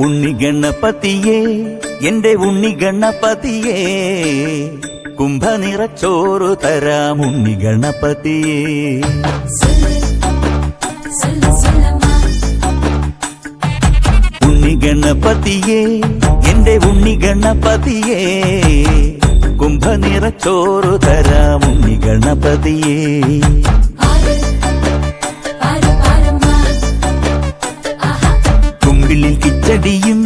ഉണ്ണി ഗണപതിയേ എന്റെ ഉണ്ണി ഗണപതിയേ കുംഭനിറച്ചോറ് തരാം ഉണ്ണി ഗണപതിയേ. ഉണ്ണി ഗണപതിയേ എന്റെ ഉണ്ണി ഗണപതിയേ കുംഭനിറച്ചോറ് തരാം ഉണ്ണി ഗണപതിയേ. കുമ്പിളിൽ കിച്ചടിയും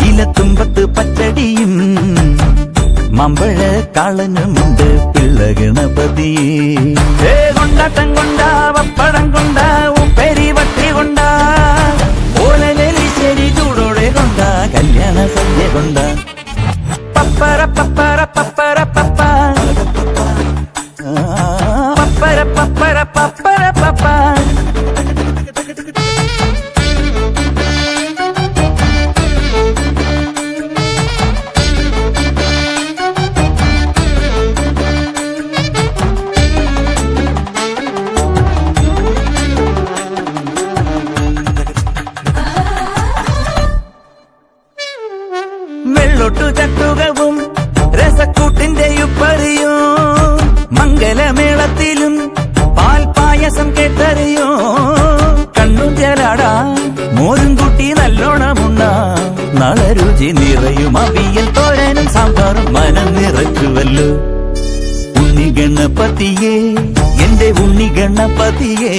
ഇലത്തുമ്പത്ത് പച്ചടിയും മമ്പഴ കാളനുമുണ്ട് പിള്ള ഗണപതിയേ. കൊണ്ടാട്ടം കൊണ്ടാ പപ്പടം കൊണ്ടാ ഉപ്പേരി വട്ടി കൊണ്ടാ ഓലനെലിശ്ശേരി ചൂടോടെ കൊണ്ടാ കല്യാണ സദ്യ കൊണ്ടാ പപ്പര പപ്പര പപ്പര പപ്പ പപ്പര പപ്പര പപ്പര പപ്പ. വെള്ളൊട്ടു ചട്ടുകവും രസക്കൂട്ടിന്റെ ഉപ്പറിയോ മംഗലമേളത്തിലും പാൽപായസം കേട്ടറിയോ. കണ്ണും ചേലാടാ മോരും കൂട്ടി നല്ലോണമുണ്ണ നാളെ രുചി നിറയും അവിയൽ തോരനും സാമ്പാറും മനം നിറച്ചുവല്ലോ. ഉണ്ണി ഗണപതിയേ എന്റെ ഉണ്ണി ഗണപതിയേ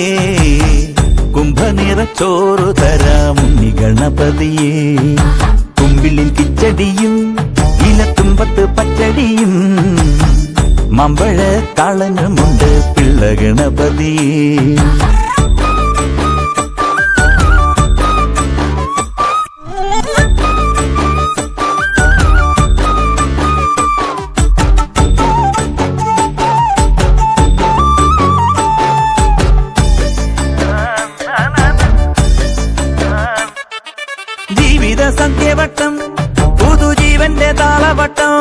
കുംഭനിറച്ചോറ് തരാം ഉണ്ണി ഗണപതിയേ. കുമ്പിളിൽ കിച്ചടിയും ഇലത്തുമ്പത്ത് പച്ചടിയും മമ്പഴ കാളനുമുണ്ട് പിള്ള ഗണപതിയേ. ജീവിത സന്ധ്യവട്ടം പുതുജീവന്റെ താളവട്ടം